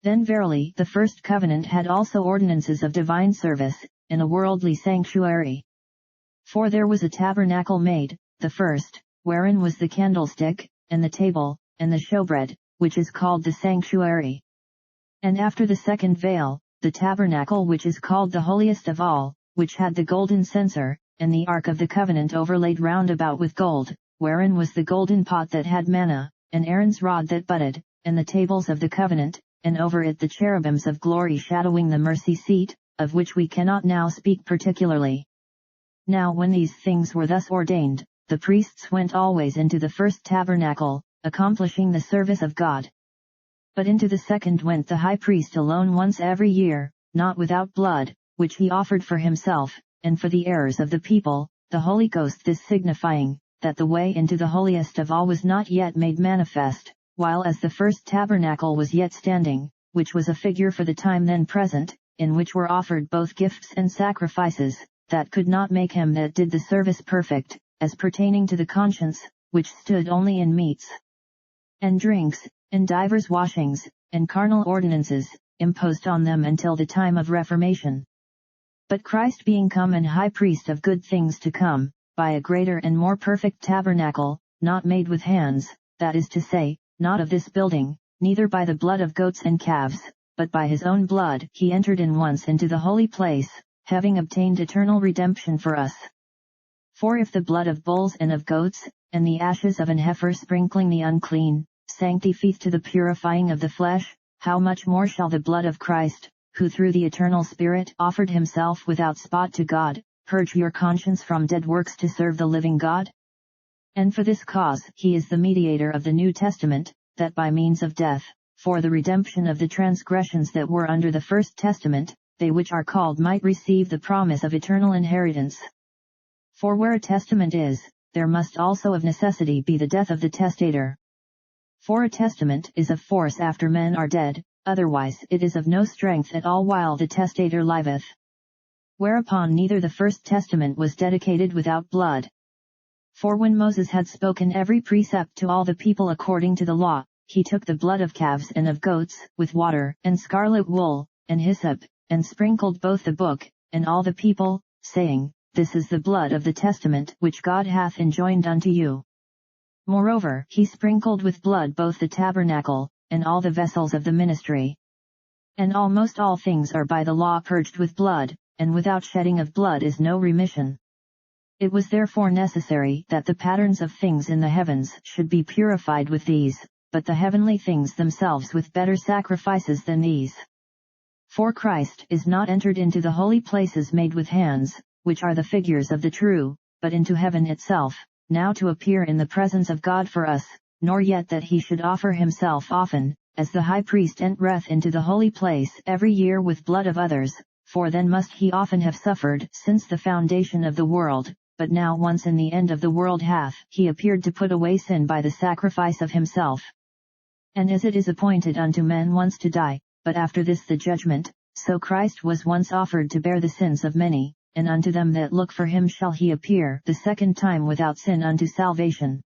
Then verily the first covenant had also ordinances of divine service, in a worldly sanctuary. For there was a tabernacle made, the first, wherein was the candlestick, and the table, and the showbread, which is called the sanctuary. And after the second veil, the tabernacle which is called the holiest of all, which had the golden censer, and the ark of the covenant overlaid round about with gold, wherein was the golden pot that had manna, and Aaron's rod that budded, and the tables of the covenant, and over it the cherubims of glory shadowing the mercy seat, of which we cannot now speak particularly. Now when these things were thus ordained, the priests went always into the first tabernacle, accomplishing the service of God. But into the second went the high priest alone once every year, not without blood, which he offered for himself, and for the errors of the people, the Holy Ghost, this signifying, that the way into the holiest of all was not yet made manifest, while as the first tabernacle was yet standing, which was a figure for the time then present, in which were offered both gifts and sacrifices, that could not make him that did the service perfect, as pertaining to the conscience, which stood only in meats and drinks, and divers washings, and carnal ordinances, imposed on them until the time of Reformation. But Christ being come and high priest of good things to come, by a greater and more perfect tabernacle, not made with hands, that is to say, not of this building, neither by the blood of goats and calves, but by his own blood, he entered in once into the holy place, having obtained eternal redemption for us. For if the blood of bulls and of goats, and the ashes of an heifer sprinkling the unclean, sanctifieth to the purifying of the flesh, how much more shall the blood of Christ, who through the eternal Spirit offered himself without spot to God, purge your conscience from dead works to serve the living God? And for this cause he is the mediator of the New Testament, that by means of death, for the redemption of the transgressions that were under the first testament, they which are called might receive the promise of eternal inheritance. For where a testament is, there must also of necessity be the death of the testator. For a testament is of force after men are dead, otherwise it is of no strength at all while the testator liveth. Whereupon neither the first testament was dedicated without blood. For when Moses had spoken every precept to all the people according to the law, he took the blood of calves and of goats, with water, and scarlet wool, and hyssop, and sprinkled both the book, and all the people, saying, This is the blood of the testament which God hath enjoined unto you. Moreover, he sprinkled with blood both the tabernacle, and all the vessels of the ministry. And almost all things are by the law purged with blood, and without shedding of blood is no remission. It was therefore necessary that the patterns of things in the heavens should be purified with these, but the heavenly things themselves with better sacrifices than these. For Christ is not entered into the holy places made with hands, which are the figures of the true, but into heaven itself, now to appear in the presence of God for us, nor yet that he should offer himself often, as the high priest entereth into the holy place every year with blood of others, for then must he often have suffered since the foundation of the world, but now once in the end of the world hath he appeared to put away sin by the sacrifice of himself. And as it is appointed unto men once to die, but after this the judgment, so Christ was once offered to bear the sins of many, and unto them that look for him shall he appear the second time without sin unto salvation.